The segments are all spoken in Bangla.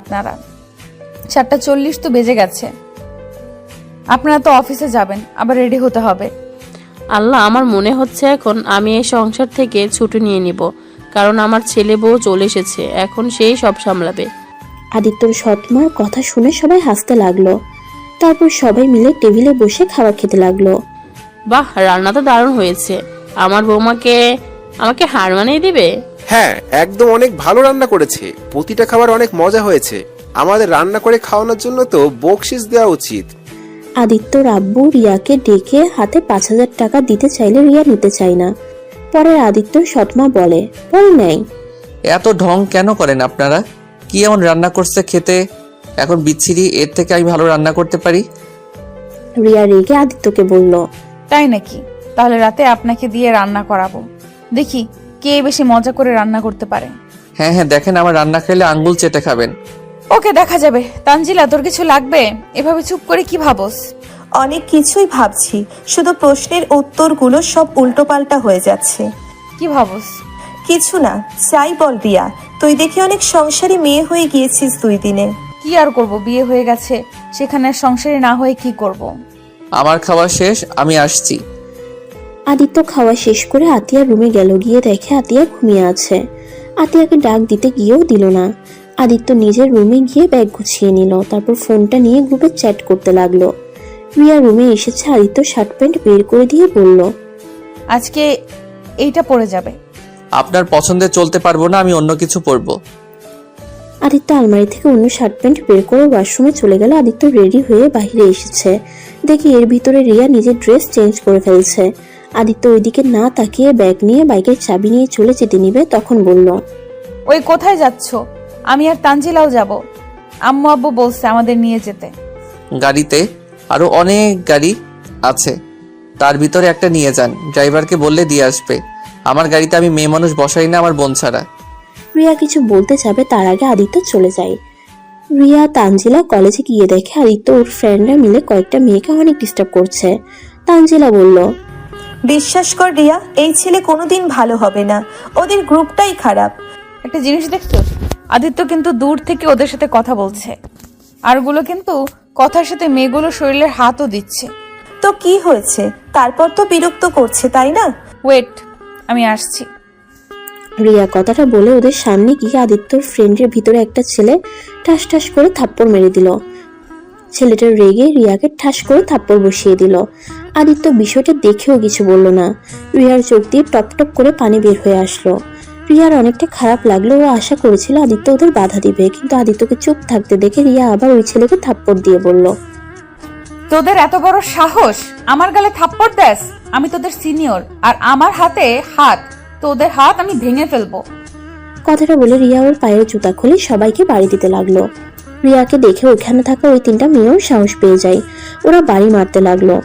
আপনারা? 7:40 তো বেজে গেছে। আপনারা তো অফিসে যাবেন, আবার রেডি হতে হবে। আল্লাহ, আমার মনে হচ্ছে এখন আমি এই সংসার থেকে ছুটি নিয়ে নিব, কারণ আমার ছেলে বউ চলে এসেছে, এখন সেই সব সামলাবে। আদিত্যর সৎমার কথা শুনে সবাই হাসতে লাগলো। তারপর সবাই মিলে টেবিলে বসে খাবার খেতে লাগলো। বাহ, রান্না তো দারুণ হয়েছে। আমার বৌমাকে আমাকে হার মানিয়ে দিবে। হ্যাঁ, একদম অনেক ভালো রান্না করেছে। প্রতিটা খাবার অনেক মজা হয়েছে। আমাদের রান্না করে খাওয়ানোর জন্য তো বকশিস দেওয়া উচিত। আদিত্যর আব্বু রিয়াকে ডেকে হাতে 5,000 টাকা দিতে চাইলে রিয়া নিতে চায় না। পরে আদিত্যর সৎমা বলে, পরে নেয়। এত ঢং কেন করেন আপনারা? কি এমন রান্না করছে খেতে এখন বিচ্ছিরি, এর থেকে আমি ভালো রান্না করতে পারি। রিয়া রেগে আদিত্যকে বলল, তাই নাকি? তাহলে রাতে আপনাকে দিয়ে রান্না করাবো, দেখি কে বেশি মজা করে রান্না করতে পারে। হ্যাঁ হ্যাঁ, দেখেন আমার রান্না খেলে আঙ্গুল চেটে খাবেন। ওকে, দেখা যাবে। তানজিলা, তোর কিছু লাগবে? এভাবে চুপ করে কি ভাবস? অনেক কিছুই ভাবছি, শুধু প্রশ্নের উত্তরগুলো সব উল্টোপাল্টা হয়ে যাচ্ছে। কি ভাবস? কিছু না, যাই বল রিয়া, তুই দেখি অনেক সংসারী মেয়ে হয়ে গিয়েছিস 2 দিনে। কি আর করব, বিয়ে হয়ে গেছে, সেখানে আর সংসারে না হয়ে কি করব? আমার খাওয়া শেষ, আমি আসছি। আদিত্য খাওয়া শেষ করে আতিয়ার রুমে গেল। গিয়ে দেখে আতিয়া ঘুমিয়ে আছে। আতিয়াকে ডাক দিতে গিয়েও দিল না। আদিত্য নিজের রুমে গিয়ে ব্যাগ গুছিয়ে নিল। তারপর ফোনটা নিয়ে গ্রুপে চ্যাট করতে লাগলো। রিয়া রুমে এসেছে। আদিত্য শার্ট প্যান্ট বের করে দিয়ে বলল, আজকে এইটা পরে যাবে। আপনার পছন্দে চলতে পারবো না, আমি অন্য কিছু পরবো। আদিত্য আলমারি থেকে অন্য শার্ট প্যান্ট বের করে ওয়াশরুমে চলে গেল। আদিত্য রেডি হয়ে বাইরে এসেছে, দেখি এর ভিতরে রিয়া নিজের ড্রেস চেঞ্জ করে ফেলছে। আদিত্য ওইদিকে না তাকিয়ে ব্যাগ নিয়ে বাইকের চাবি নিয়ে চলে যেতে নিবে, তখন বলল, ওই কোথায় যাচ্ছ? আমি আর তানজিলাও যাব। আম্মু আব্বু বলছে আমাদের নিয়ে যেতে। গাড়িতে আরো অনেক গাড়ি আছে, তার ভিতরে একটা নিয়ে যান, ড্রাইভারকে বললে দিয়ে আসবে। আমার গাড়িতে আমি মেয়ে মানুষ বসাই না, আমার বোন ছাড়া। রিয়া কিছু বলতে যাবে, তার আগে আদিত্য চলে যায়। রিয়া তানজিলা কলেজে গিয়ে দেখে আদিত্য ওর ফ্রেন্ডরা মিলে কয়েকটা মেয়েকে অনেক ডিস্টার্ব করছে। তানজিলা বলল, বিশ্বাস কর রিয়া, এই ছেলে কোনোদিন ভালো হবে না, ওদের গ্রুপটাই খারাপ। একটা জিনিস দেখছো, আদিত্য কিন্তু দূর থেকে ওদের সাথে কথা বলছে, আরগুলো কিন্তু কথার সাথে মেয়েগুলো শরীরের হাতও দিচ্ছে। তো কি হয়েছে? তারপর তো বিরক্ত করছে, তাই না? ওয়েট, আমি আসছি। রিয়া কথাটা বলে ওদের সামনে গিয়ে আদিত্যর ফ্রেন্ডের ভিতরে একটা ছেলে ঠাস ঠাস করে থাপ্পড় মেরে দিল। ছেলেটা রেগে রিয়াকে ঠাস করে থাপ্পড় বসিয়ে দিল। আদিত্য বিষয়টা দেখেও কিছু বলল না। রিয়ার চোখ দিয়ে টপ টপ করে পানি বের হয়ে আসলো। রিয়ার অনেকটা খারাপ লাগলো। ও আশা করেছিল আদিত্য ওদের বাধা দিবে, কিন্তু আদিত্যকে চুপ থাকতে দেখে রিয়া আবার ওই ছেলেকে থাপ্পড় দিয়ে বলল, তোদের এত বড় সাহস, আমার গালে থাপ্পড় দেস? আমি তোদের সিনিয়র, আর আমার হাতে হাত, তোদের হাত আমি ভেঙে ফেলবো। কথাটা বলে রিয়া ওর পায়ের জুতা খুলে সবাইকে বাড়ি দিতে লাগলো। রিয়াকে দেখে ওইখানে থাকা ওই 3টা মেয়েও সাহস পেয়ে যায়। ওরা বাড়ি মারতে লাগলো।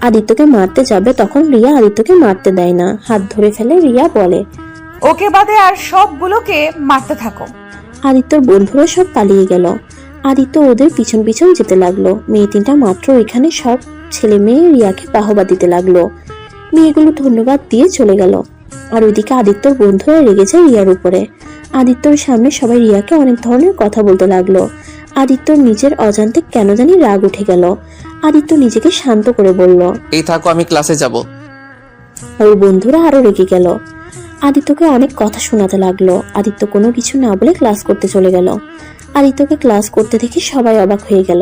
আদিত্যকে মারতে যাবে, তখন রিয়া আদিত্যকে মারতে দেয় না, হাত ধরে ফেলে। রিয়া বলে, ওকে বাদে আর সবগুলোকে মারতে থাকো। আদিত্যর বন্ধুরা সব পালিয়ে গেল। আদিত্য ওদের পিছন পিছন যেতে লাগলো। মেয়ে 3টা মাত্র ওইখানে সব ছেলে মেয়ে রিয়াকে বাহবা দিতে লাগলো। মেয়েগুলো ধন্যবাদ দিয়ে চলে গেল। আর ওইদিকে আদিত্যর বন্ধুরা রেগে যায় রিয়ার উপরে। আদিত্যর সামনে সবাই রিয়াকে অনেক ধরনের কথা বলতে লাগলো। আদিত্যর নিজের অজান্তে কেন জানি রাগ উঠে গেল। আদিত্য নিজেকে শান্ত করে বলল, এই থাকো, আমি ক্লাসে যাব। ওর বন্ধুরা আরো রেগে গেল। আদিত্যকে অনেক কথা শোনাতে লাগলো। আদিত্য কোনো কিছু না বলে ক্লাস করতে চলে গেল। আদিত্যকে ক্লাস করতে দেখে সবাই অবাক হয়ে গেল।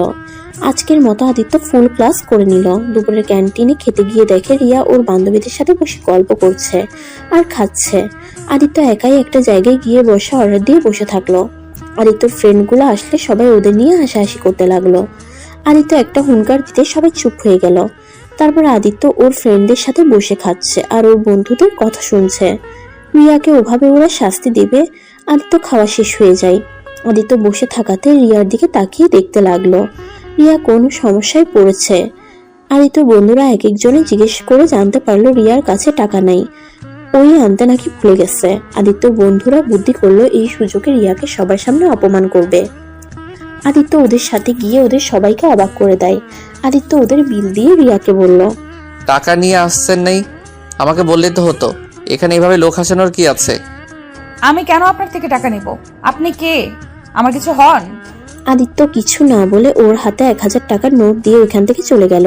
আজকের মতো আদিত্য ফুল ক্লাস করে নিল। দুপুরের ক্যান্টিনে খেতে গিয়ে দেখে রিয়া ওর বান্ধবীদের সাথে বসে গল্প করছে আর খাচ্ছে। আদিত্য একাই একটা জায়গায় গিয়ে বসে অর্ডার দিয়ে বসে থাকলো। আদিত্যর ফ্রেন্ডগুলো আসলে সবাই ওদের নিয়ে হাসাহাসি করতে লাগলো। আদিত্য একটা হুঙ্কার দিতে সবাই চুপ হয়ে গেল। তারপর আদিত্য ওর ফ্রেন্ডদের সাথে বসে খাচ্ছে আর ওর বন্ধুদের কথা শুনছে। রিয়াকে ওভাবে ওরা শাস্তি দেবে। আদিত্য খাওয়া শেষ হয়ে যায়। আদিত্য বসে থাকাতে রিয়ার দিকে তাকিয়ে দেখতে লাগলো। রিয়া কোন সমস্যায় পড়েছে। আদিত্যর বন্ধুরা এক একজনে জিজ্ঞেস করে জানতে পারলো রিয়ার কাছে টাকা নাই, ওই আনতে নাকি ভুলে গেছে। আদিত্যর বন্ধুরা বুদ্ধি করলো এই সুযোগে রিয়াকে সবার সামনে অপমান করবে। আদিত্য ওদের সাথে গিয়ে ওদের সবাইকে অবাক করে দেয়। আদিত্য ওদের বিল দিয়ে রিয়াকে বলল, টাকা নিয়ে আসছেন নাই, আমাকে বললে তো হতো। এখানে এভাবে লোক হাসানোর কি আছে? আমি কেন আপনার থেকে টাকা নিব? আপনি কে? আমার কিছু হন? আদিত্য কিছু না বলে ওর হাতে 1000 টাকার নোট দিয়ে ওইখান থেকে চলে গেল।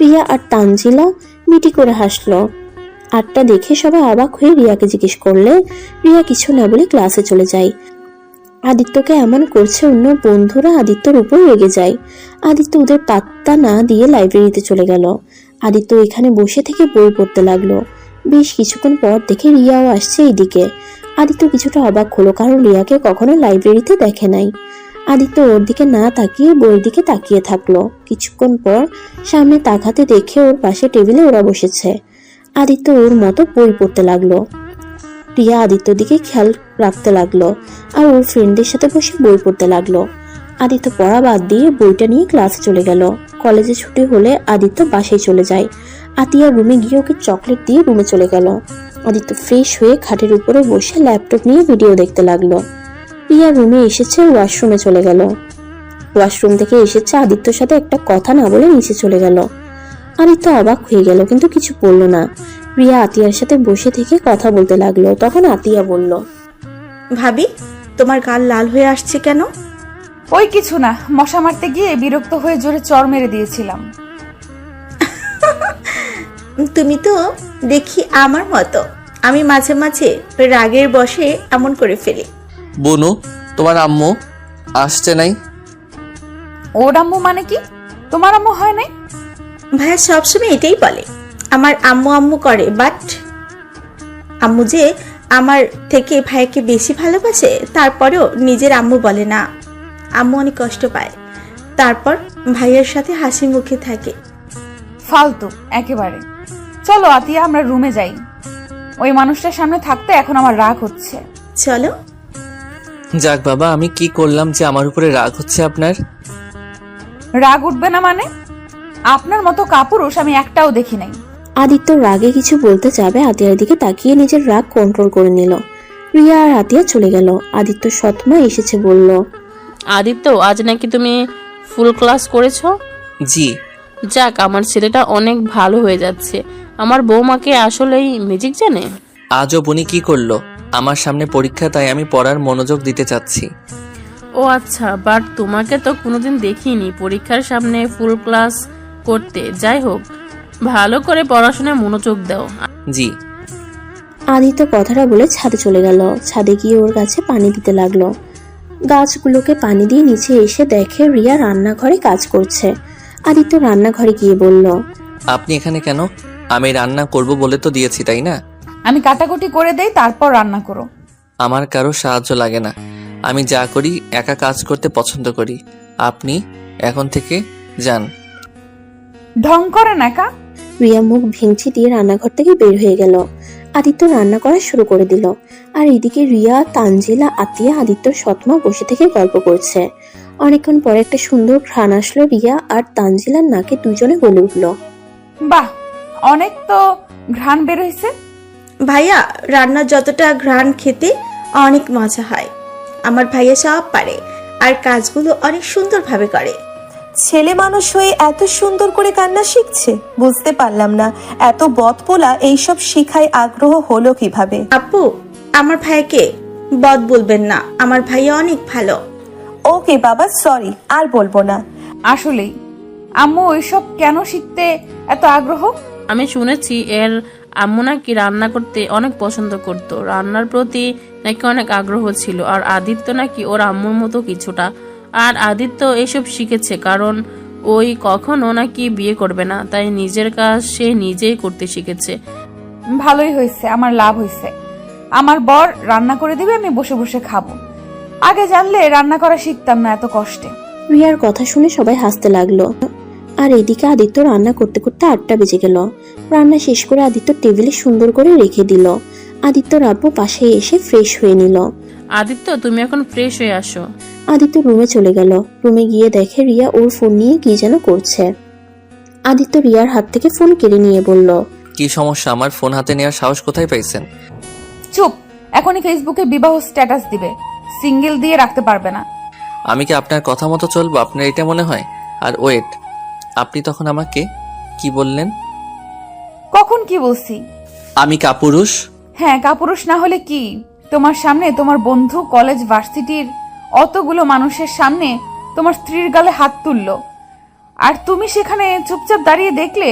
রিয়া আর তানজিলা মিটি করে হাসলো। আরটা দেখে সবাই অবাক হয়ে রিয়াকে জিজ্ঞেস করলে রিয়া কিছু না বলে ক্লাসে চলে যায়। আদিত্যকে এমন করছে অন্য বন্ধুরা আদিত্যর উপর রেগে যায়। আদিত্য ওদের পাত্তা না দিয়ে লাইব্রেরিতে চলে গেল। আদিত্য এখানে বসে থেকে বই পড়তে লাগলো। বেশ কিছুক্ষণ পর দেখে রিয়াও আসছে এইদিকে। আদিত্য কিছুটা অবাক হলো, কারণ রিয়াকে কখনো লাইব্রেরিতে দেখে নাই। আদিত্য ওর দিকে না তাকিয়ে বইয়ের দিকে তাকিয়ে থাকলো। কিছুক্ষণ পর সামনে তাকাতে দেখে ওর পাশে টেবিলে ওরা বসেছে। আদিত্য ওর মতো বই পড়তে লাগলো। রিয়া আদিত্যর দিকে খেয়াল রাখতে লাগলো আর ওর ফ্রেন্ডদের সাথে বসে বই পড়তে লাগলো। আদিত্য পড়া বাদ দিয়ে বইটা নিয়ে ক্লাসে চলে গেল। কলেজে ছুটি হলে আদিত্য বাসায় চলে যায়। আতিয়া রুমে গিয়ে ওকে চকলেট দিয়ে রুমে চলে গেল। আদিত্য ফ্রেশ হয়ে খাটের উপরে বসে ল্যাপটপ নিয়ে ভিডিও দেখতে লাগলো। রিয়া রুমে এসেছে, ওয়াশরুমে চলে গেল। ওয়াশরুম থেকে এসেছে, আদিত্যর সাথে একটা কথা না বলে নিচে চলে গেল। আদিত্য অবাক হয়ে গেল কিন্তু কিছু বলল না। রিয়া আতিয়ার সাথে বসে থেকে কথা বলতে লাগলো। তখন আতিয়া বলল, ভাবি, তোমার গাল লাল হয়ে আসছে কেন? ওই কিছু না, মশা মারতে গিয়ে বিরক্ত হয়ে জোরে চর মেরে দিয়েছিলাম। তুমি তো দেখি আমার মতো। আমি মাঝে মাঝে রাগের বশে এমন করে ফেলি। বনু, তোমার আম্মু আসছে নাই? ওর আম্মু মানে কি? তোমার আম্মু হয় নাই? ভাইয়া সবসময় এটাই বলে, আমার আম্মু আম্মু করে, বাট আম্মু যে আমার থেকে ভাইয়াকে বেশি ভালোবাসে, তারপরেও নিজের আম্মু বলে না। আম্মু অনেক কষ্ট পায়, তারপর ভাইয়ের সাথে হাসি মুখে থাকে। ফালতু একেবারে। চলো আতিয়া, আমরা রুমে যাই। ওই মানুষটার সামনে থাকতে এখন আমার রাগ হচ্ছে। চলো। যাক বাবা, আমি কি করলাম যে আমার উপরে রাগ হচ্ছে আপনার? রাগ উঠবে না মানে? আপনার মতো কাপুরুষ আমি একটাও দেখি নাই। আদিত্য রাগে কিছু বলতে যাবে, আতিয়ার দিকে তাকিয়ে নিজের রাগ কন্ট্রোল করে নিল। রিয়া আর আতিয়া চলে গেল। আদিত্য সৎমা এসেছে, বলল, আদিত্য, আজ নাকি তুমি ফুল ক্লাস করেছো? জি। যাক, আমার ছেলেটা অনেক ভালো হয়ে যাচ্ছে। আমার বৌমাকে আসলেই ম্যাজিক জানে। আজও বনি কি করলো? আমার সামনে পরীক্ষা, তাই আমি পড়ার মনোযোগ দিতে চাচ্ছি। ও আচ্ছা, বাট তোমাকে তো কোনোদিন দেখিনি পরীক্ষার সামনে ফুল ক্লাস করতে। যাই হোক, ভালো করে পড়াশোনায় মনোযোগ দাও। জি। আদিত্য কথাটা বলে ছাদে চলে গেল। ছাদে গিয়ে ওর গাছে পানি দিতে লাগলো। গাছগুলোকে পানি দিয়ে নিচে এসে দেখে রিয়া রান্নাঘরে কাজ করছে। আদিত্য রান্নাঘরে গিয়ে বলল, আপনি এখানে কেন? আমি রান্না করব বলে তো দিয়েছি, তাই না? আমি কাটাকুটি করে দেই, তারপর রান্না করো। আমার কারো সাহায্য লাগে না। আমি যা করি একা কাজ করতে পছন্দ করি। আপনি এখন থেকে যান। ঢং করেন একা। রিয়া মুখ ভেঙচি দিয়ে রান্নাঘর থেকে বের হয়ে গেল। আদিত্য রান্না করা শুরু করে দিল। আর এদিকে রিয়া, তানজিলা, আতিয়া, আদিত্যর সৎমা বসে থেকে গল্প করছে। অনেকক্ষণ পরে একটা সুন্দর ঘ্রাণ আসলো রিয়া আর তানজিলার নাকে। দুজনে বলে উঠল, বাহ, অনেক তো ঘ্রাণ বের হয়েছে। ভাইয়া রান্নার যতটা ঘ্রাণ খেতে অনেক মজা হয়। আমার ভাইয়া সব পারে আর কাজগুলো অনেক সুন্দরভাবে করে। ছেলে মানুষ হয়ে এত সুন্দর করে কান্না শিখছে, বুঝতে পারলাম না এত বদপোলা এইসব শিখায় আগ্রহ হলো কিভাবে। আপু, আমার ভাইয়াকে বদ বলবেন না, আমার ভাইয়া অনেক ভালো। ওকে বাবা, সরি, আর বলবো না। আসলেই আম্মু ওইসব কেন শিখতে এত আগ্রহ? আমি শুনেছি এর আম্মু নাকি রান্না করতে অনেক পছন্দ করত, রান্নার প্রতি নাকি অনেক আগ্রহ ছিল। আর আদিত্য নাকি ওর আম্মুর মতো কিছুটা। আর আদিত্য এসব শিখেছে কারণ ওই কখনো নাকি বিয়ে করবে না, তাই নিজের কাজ সে নিজেই করতে শিখেছে। ভালোই হয়েছে, আমার লাভ হয়েছে। আমার বর রান্না করে দিবে, আমি বসে বসে খাবো। আগে জানলে রান্না করা শিখতাম না এত কষ্টে। রিয়ার কথা শুনে সবাই হাসতে লাগলো। আর এদিকে আদিত্য রান্না করতে করতে 8টা বেজে গেল। রান্না শেষ করে আদিত্য টেবিলে সুন্দর করে রেখে দিল। আদিত্যর আব্বু পাশে এসে ফ্রেশ হয়ে নিল। আদিত্য, তুমি এখন ফ্রেশ হয়ে আসো। আদিত্য রুমে চলে গেল। রুমে গিয়ে দেখে রিয়া ওর ফোন নিয়ে কি যেন করছে। আদিত্য রিয়ার হাত থেকে ফোন কেড়ে নিয়ে বলল, কি সমস্যা? আমার ফোন হাতে নেওয়ার সাহস কোথায় পাইছেন? চুপ, এখনই ফেসবুকে বিবাহ স্ট্যাটাস দিবে, সিঙ্গেল দিয়ে রাখতে পারবে না। আমি কি আপনার কথা মতো চলবো? আপনার এটা মনে হয়? আর ওয়েট, আপনি তখন আমাকে কি বললেন? কখন কি বলছি? আমি কাপুরুষ? হ্যাঁ, কাপুরুষ না হলে কি? তোমার সামনে, তোমার বন্ধু, কলেজ, ভার্সিটির অতগুলো মানুষের সামনে তোমার স্ত্রীর গালে হাত তুললো আর তুমি সেখানে চুপচাপ দাঁড়িয়ে দেখলে,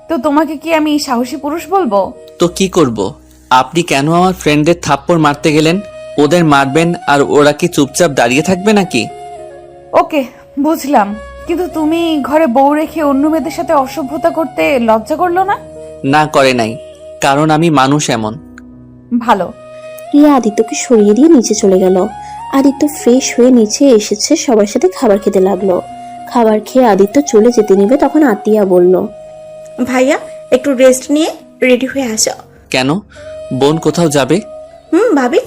তো তোমাকে কি আমি সাহসী পুরুষ বলবো? তো কি করব? আপনি কেন আমার ফ্রেন্ডের থাপ্পড় মারতে গেলেন? ওদের মারবেন আর ওরা কি চুপচাপ দাঁড়িয়ে থাকবে নাকি? ওকে, বুঝলাম, কিন্তু তুমি ঘরে বউ রেখে অন্য মেয়েদের সাথে অসভ্যতা করতে লজ্জা করলো না? না, করে নাই, কারণ আমি মানুষ এমন। ভালো। রিয়া আদিত্যকে সরিয়ে দিয়ে নিচে চলে গেল। আদিত্য ফ্রেশ হয়ে নিচে এসেছে, সবার সাথে খাবার খেতে লাগলো। খাবার খেয়ে আদিত্য চলে যেতে নেবে, তখন আতিয়া বলল, ভাইয়া একটু রেস্ট নিয়ে রেডি হয়ে আসো। কেন? বোন কোথাও যাবে? ভাবি,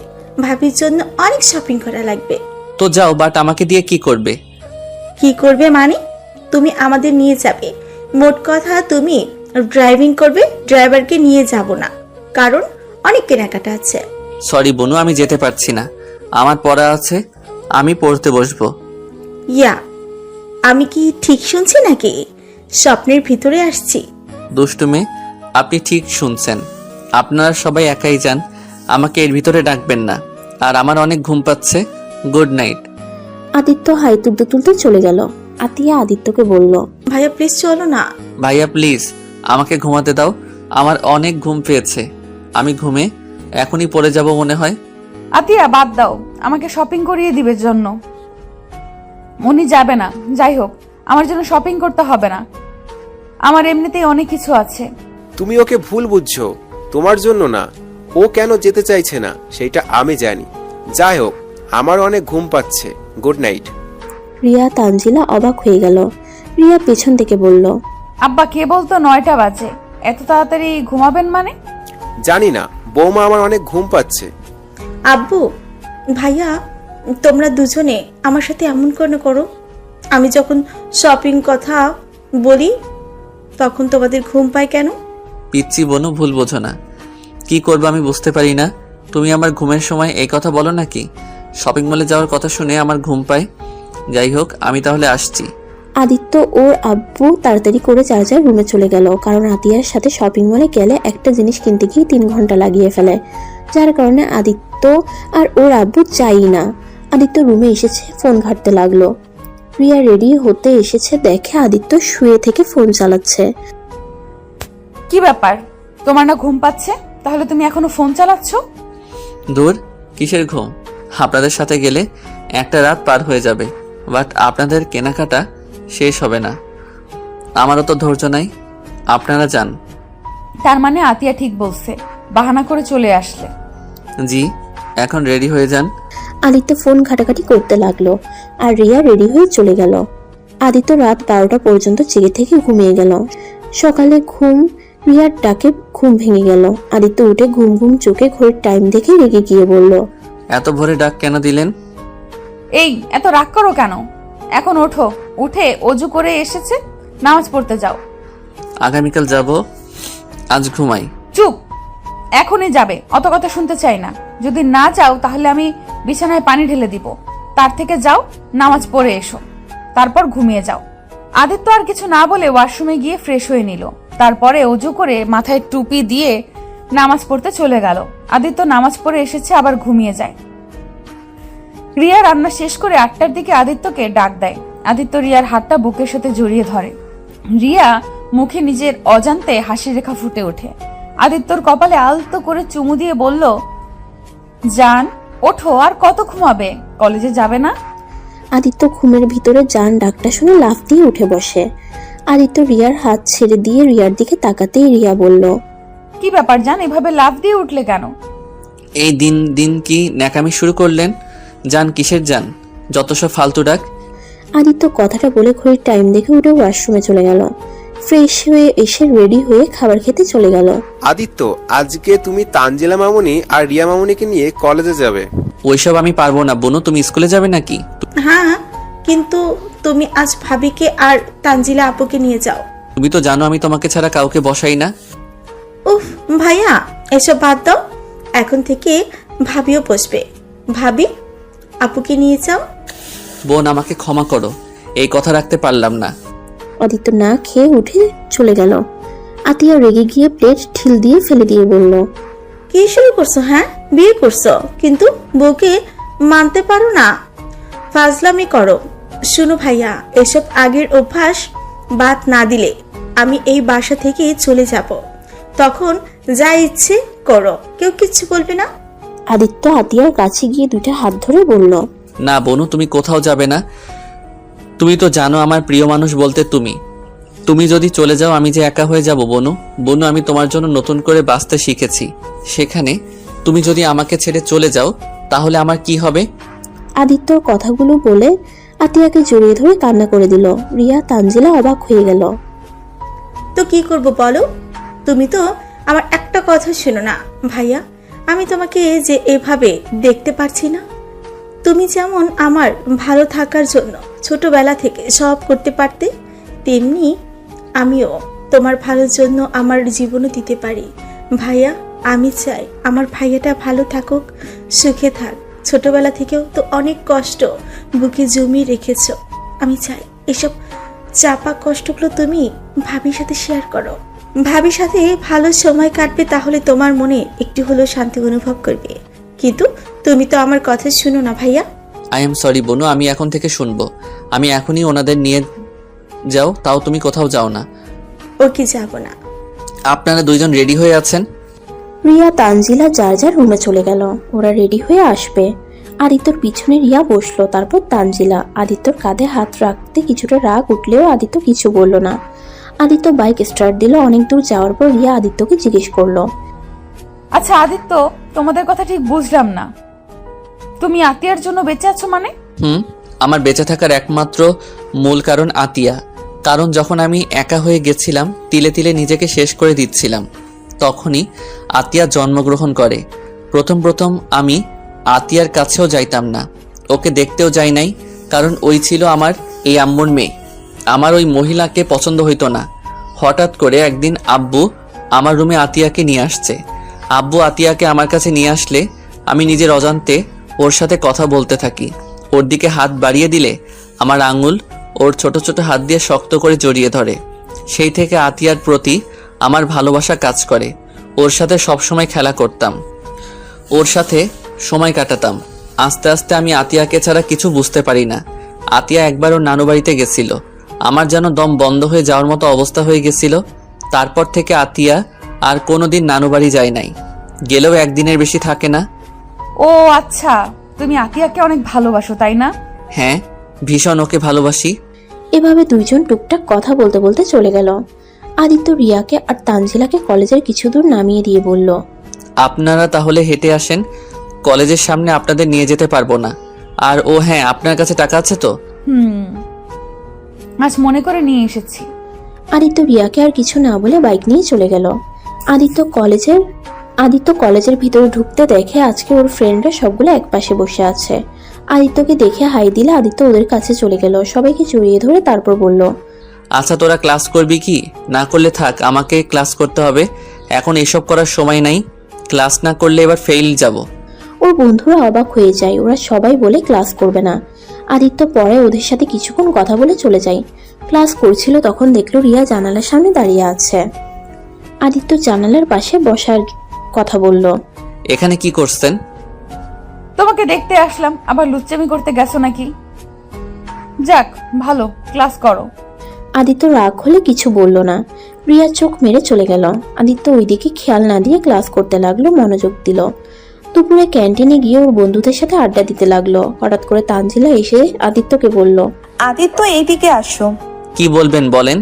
ভাবির জন্য অনেক শপিং করা লাগবে। তো যাও, বাট আমাকে দিয়ে কি করবে? কি করবে মানে? তুমি আমাদের নিয়ে যাবে। মোট কথা তুমি ড্রাইভিং করবে, ড্রাইভারকে নিয়ে যাব না, কারণ অনেক কেনাকাটা আছে। সরি বোনু, আমি যেতে পারছি না, আমার পড়া আছে, আমি পড়তে বসবো। ইয়া, আমি কি ঠিক শুনছি নাকি স্বপ্নের ভিতরে আসছি? দুষ্টু মেয়ে, আপনি ঠিক শুনছেন। আপনারা সবাই একাই যান, আমাকে এর ভিতরে ডাকবেন না। আর আমার অনেক ঘুম পাচ্ছে, গুড নাইট। আদিত্য হাই তুলতে তুলতে চলে গেল। আতিয়া আদিত্যকে বলল, ভাইয়া প্লিজ চলো না। ভাইয়া প্লিজ, আমাকে ঘুমাতে দাও, আমার অনেক ঘুম পেয়েছে। আমি ঘুমে এখনই পড়ে যাব মনে হয়। আতিয়া, বাদ দাও, আমাকে শপিং করিয়ে দিবে জন্য। উনি যাবে না, যাই হোক, আমার জন্য শপিং করতে হবে না, আমার এমনিতেই অনেক কিছু আছে। তুমি ওকে ভুল বুঝছো, তোমার জন্য না। ও কেন যেতে চাইছে না সেটা আমি জানি। যাই হোক, আমার অনেক ঘুম পাচ্ছে, গুড নাইট। রিয়া তানজিলা অবাক হয়ে গেল। রিয়া পেছন থেকে বলল, আব্বা কে বলতো 9টা বাজে, এত তাড়াতাড়ি ঘুমাবেন মানে? জানি না, বৌমা আমার অনেক ঘুম পাচ্ছে। আব্বু, ভাইয়া, তোমরা দুজনে আমার সাথে এমন কেন করো? আমি যখন শপিং কথা বলি তখন তোমাদের ঘুম পায় কেন? পিচ্ছি বোনু, ভুল বোঝো না। কি করবো আমি বুঝতে পারি না। তুমি আমার ঘুমের সময় এই কথা বলো নাকি? শপিং মলে যাওয়ার কথা শুনে আমার ঘুম পায়। যাই হোক, আমি তাহলে আসছি। আদিত্য ওর আব্বু তাড়াতাড়ি করে যার যার রুমে চলে গেল, কারণ আতিয়ার সাথে শপিং মলে গেলে একটা জিনিস কিনতে গিয়ে 3 ঘন্টা লাগিয়ে ফেলে, যার কারণে আদিত্য আর ওর আব্বু চাই না। আদিত্য রুমে এসেছে, ফোন ঘাঁটতে লাগলো। রিয়া রেডি হতে এসেছে, দেখে আদিত্য শুয়ে থেকে ফোন চালাচ্ছে। কি ব্যাপার, তোমার না ঘুম পাচ্ছে, তাহলে তুমি এখনো ফোন চালাচ্ছ? দূর, কিসের ঘুম? আপনাদের সাথে গেলে একটা রাত পার হয়ে যাবে, বাট আপনাদের কেনাকাটা শেষ হবে না। আমারও তো ধৈর্য নাই, আপনারা যান। তার মানে আতিয়া ঠিক বলছে, বাহানা করে চলে আসলে। জি, এখন রেডি হয়ে যান। আদিত্য ফোন ঘাটাঘাটি করতে লাগলো, আর রিয়া রেডি হয়ে চলে গেল। আদিত্য রাত 12টা পর্যন্ত জেগে থেকে ঘুমিয়ে গেল। সকালে রিয়ার ডাকে ঘুম ভেঙে গেল। আদিত্য উঠে ঘুম ঘুম চোখে ঘড়ির টাইম দেখে রেগে গিয়ে বলল, এত ভোরে ডাক কেন দিলেন? এই এত রাগ করো কেন? এখন ওঠো, উঠে অজু করে এসেছে, নামাজ পড়তে যাও। আগামীকাল যাব, আজ ঘুমাই। চুপ, এখনই যাবে, অত কথা শুনতে চাই না। যদি না যাও তাহলে আমি বিছানায় পানি ঢেলে দিব। তার থেকে যাও, নামাজ পড়ে এসো, তারপর ঘুমিয়ে যাও। আদিত্য আর কিছু না বলে ওয়াশরুমে গিয়ে ফ্রেশ হয়ে নিল। তারপরে অজু করে মাথায় টুপি দিয়ে নামাজ পড়তে চলে গেল। আদিত্য নামাজ পড়ে এসেছে, আবার ঘুমিয়ে যায়। রিয়া রান্না শেষ করে 8টার দিকে আদিত্যকে ডাক দেয়। আদিত্য রিয়ার হাতটা বুকের সাথে জড়িয়ে ধরে। রিয়া মুখে নিজের অজান্তে হাসির রেখা ফুটে ওঠে। আদিত্যর কপালে আলতো করে চুমু দিয়ে বলল, জান ওঠো, আর কত ঘুমাবে, কলেজে যাবে না? আদিত্য ঘুমের ভিতরে জান ডাকটা শুনে লাফ দিয়ে উঠে বসে। আদিত্য রিয়ার হাত ছেড়ে দিয়ে রিয়ার দিকে তাকাতেই রিয়া বলল, কি ব্যাপার জান, এভাবে লাফ দিয়ে উঠলে কেন? এই দিন দিন কি ন্যাকামি শুরু করলেন? যান কিসের যান, যত সব ফালতু ডাক। আদিত্য কথাটা বলে ঘড়ির টাইম দেখে উঠে ওয়াশরুমে চলে গেল। ফ্রেশ হয়ে এসে রেডি হয়ে খাবার খেতে চলে গেল। আদিত্য, আজকে তুমি তানজিলা মামুনি আর রিয়া মামুনিকে নিয়ে কলেজে যাবে। ওইসব আমি পারবো না বোনু, তুমি স্কুলে যাবে নাকি? হ্যাঁ, কিন্তু তুমি আজ ভাবিকে আর তানজিলা আপুকে নিয়ে যাও। তুমি তো জানো আমি তোমাকে ছাড়া কাউকে বসাই না। উফ ভাইয়া, এসব বাদ দাও, এখন থেকে ভাবিও বসবে। ভাবি, আপুকে নিয়ে যাও। বোন, আমাকে ক্ষমা করো, এই কথা রাখতে পারলাম না। আদিত্য না খেয়ে উঠে চলে গেল। আতিয়া রেগে গিয়ে প্লেট ঢিল দিয়ে ফেলে দিয়ে বলল, কি শুরু করছো? হ্যাঁ, বিয়ে করছো কিন্তু বউকে মানতে পারো না, ফাজলামি করো। শুনো ভাইয়া, এসব আগের অভ্যাস বাদ না দিলে আমি এই বাসা থেকে চলে যাব। তখন যা ইচ্ছে করো, কেউ কিচ্ছু বলবে না। আদিত্য আতিয়ার কাছে গিয়ে দুইটা হাত ধরে বলল, না বনু, তুমি কোথাও যাবে না। তুমি তো জানো আমার প্রিয় মানুষ বলতে তুমি। তুমি যদি চলে যাও আমি যে একা হয়ে যাব বনু। বনু, আমি তোমার জন্য নতুন করে বাঁচতে শিখেছি। সেখানে তুমি যদি আমাকে ছেড়ে চলে যাও তাহলে আমার কি হবে? আদিত্যর কথাগুলো বলে আতিয়াকে জড়িয়ে ধরে কান্না করে দিল। রিয়া তানজিলা অবাক হয়ে গেল। তো কি করব বলো? তুমি তো আমার একটা কথা শোনো না ভাইয়া। আমি তোমাকে যে এভাবে দেখতে পারছি না। তুমি যেমন আমার ভালো থাকার জন্য ছোটবেলা থেকে সব করতে পারতে, তেমনি আমিও তোমার ভালোর জন্য আমার জীবনও দিতে পারি। ভাইয়া, আমি চাই আমার ভাইয়াটা ভালো থাকুক, সুখে থাক। ছোটবেলা থেকেও তো অনেক কষ্ট বুকে জমিয়ে রেখেছ। আমি চাই এসব চাপা কষ্টগুলো তুমি ভাবির সাথে শেয়ার করো। ভাবির সাথে ভালো সময় কাটবে, তাহলে তোমার মনে একটু হলেও শান্তি অনুভব করবে। কিন্তু তুমি তো আমার কথা শুনো না ভাইয়া। আই এম সরি বনু, আমি এখন থেকে শুনবো। আমি এখনই ওনাদের নিয়ে যাও, তাও তুমি কোথাও যাও না। ওকে, যাব না। আপনারা দুইজন রেডি হয়ে আছেন? রিয়া তানজিলা যার যার রুমে চলে গেল। ওরা রেডি হয়ে আসবে। আদিত্যর পিছনে রিয়া বসলো, তারপর তানজিলা। আদিত্যর কাঁধে হাত রাখতে কিছুটা রাগ উঠলেও আদিত্য কিছু বলল না। আদিত্য বাইক স্টার্ট দিল। অনেক দূর যাওয়ার পর রিয়া আদিত্যকে জিজ্ঞেস করলো, আচ্ছা আদিত্য, তোমাদের কথা ঠিক বুঝলাম না। তুমি আতিয়ার জন্য বেঁচে আছো মানে? আমার বেঁচে থাকার একমাত্র মূল কারণ আতিয়া। কারণ যখন আমি একা হয়ে গেছিলাম, তিলে তিলে নিজেকে শেষ করে দিচ্ছিলাম, তখনই আতিয়া জন্মগ্রহণ করে। প্রথম আমি আতিয়ার কাছেও যাইতাম না, ওকে দেখতেও যাই নাই, কারণ ওই ছিল আমার এই আম্মুর মেয়ে। আমার ওই মহিলাকে পছন্দ হইতো না। হঠাৎ করে একদিন আব্বু আমার রুমে আতিয়াকে নিয়ে আসছে। আব্বু আতিয়াকে আমার কাছে নিয়ে আসলে আমি নিজের অজান্তে ওর সাথে কথা বলতে থাকি। ওর দিকে হাত বাড়িয়ে দিলে আমার আঙুল ওর ছোট ছোট হাত দিয়ে শক্ত করে জড়িয়ে ধরে। সেই থেকে আতিয়ার প্রতি আমার ভালোবাসা কাজ করে। ওর সাথে সবসময় খেলা করতাম, ওর সাথে সময় কাটাতাম। আস্তে আস্তে আমি আতিয়াকে ছাড়া কিছু বুঝতে পারি না। আতিয়া একবার ওর নানু বাড়িতে গেছিল। আমার যেন দম বন্ধ হয়ে যাওয়ার মতো অবস্থা হয়ে গেছিল। তারপর থেকে আতিয়া আর কোনোদিন নানু বাড়ি যায় নাই, গেলেও একদিনের বেশি থাকে না। ও আচ্ছা, তুমি আতিয়াকে অনেক ভালোবাসো তাই না? হ্যাঁ, ভীষণ ওকে ভালোবাসি। এভাবে দুইজন টুকটাক কথা বলতে বলতে চলে গেল। আদিত্য রিয়াকে আর তানজিলাকে কলেজের কিছু দূর নামিয়ে দিয়ে বলল, আপনারা তাহলে হেঁটে আসেন, কলেজের সামনে আপনাদের নিয়ে যেতে পারবো না। আর ও হ্যাঁ, আপনার কাছে টাকা আছে তো? আজ মনে করে নিয়ে এসেছি। আদিত্য রিয়াকে আর কিছু না বলে বাইক নিয়ে চলে গেল। আদিত্য কলেজের ভিতরে ঢুকতে দেখে আজকে ওর ফ্রেন্ডরা সবগুলো একপাশে বসে আছে। আদিত্যকে দেখে হাই দিলে আদিত্য ওদের কাছে চলে গেল। সবাইকে জড়িয়ে ধরে তারপর বলল, আচ্ছা তোরা ক্লাস করবি কি? না করলে থাক, আমাকে ক্লাস করতে হবে। এখন এসব করার সময় নাই। ক্লাস না করলে এবার ফেল যাব। ওর বন্ধুরা অবাক হয়ে যায়। ওরা সবাই বলে ক্লাস করবে না। আদিত্য পরে ওদের সাথে কিছুক্ষণ কথা বলে চলে যায়। ক্লাস করছিল তখন দেখলো রিয়া জানালার সামনে দাঁড়িয়ে আছে। আদিত্য জানালার পাশে বসার কথা বলল, এখানে কি করছেন? তোমাকে দেখতে আসলাম, আবার লুচ্চামি করতে গেছো নাকি? যাক ভালো, ক্লাস করো। আদিত্য রাগ হলে কিছু বলল না। রিয়া চোখ মেরে চলে গেল। আদিত্য ওইদিকে খেয়াল না দিয়ে ক্লাস করতে লাগলো, মনোযোগ দিল। দুপুরে ক্যান্টিনে গিয়ে ওর বন্ধুদের সাথে আড্ডা দিতে লাগলো। হঠাৎ করে তানজিলা এসে আদিত্যকে বলল, আদিত্য এইদিকে আসো। কি বলবেন বলেন।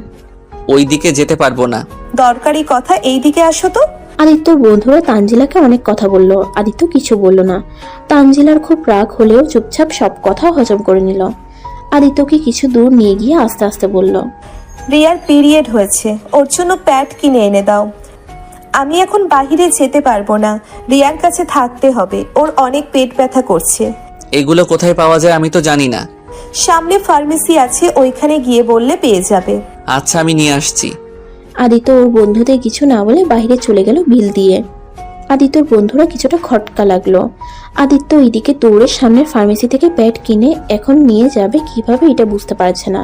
ওই দিকে যেতে পারবো না। দরকারি কথা, এইদিকে আসো তো। আদিত্যর বন্ধুরা তানজিলাকে অনেক কথা বলল। আদিত্য কিছু বলল না। তানজিলার খুব রাগ হলেও চুপচাপ সব কথা হজম করে নিল। আদিত্যকে কিছু দূর নিয়ে গিয়ে আস্তে আস্তে বলল, রিয়ার পিরিয়ড হয়েছে, ওর জন্য প্যাড কিনে এনে দাও। আমি এখন বাহিরে যেতে পারবো না, রিয়ার কাছে থাকতে হবে, ওর অনেক পেট ব্যথা করছে। এগুলো কোথায় পাওয়া যায় আমি তো জানি না। সামনে ফার্মেসি আছে, ওইখানে গিয়ে বললে পেয়ে যাবে। আচ্ছা, আমি নিয়ে আসছি। আদিত্য ওর বন্ধুদের কিছু না বলে বাইরে চলে গেল বিল দিয়ে। আদিত্যর বন্ধুরা কিছুটা খটকা লাগলো। আদিত্য এইদিকে দৌড়ে সামনের ফার্মেসি থেকে প্যাড কিনে এখন নিয়ে যাবে কিভাবে এটা বুঝতে পারছে না।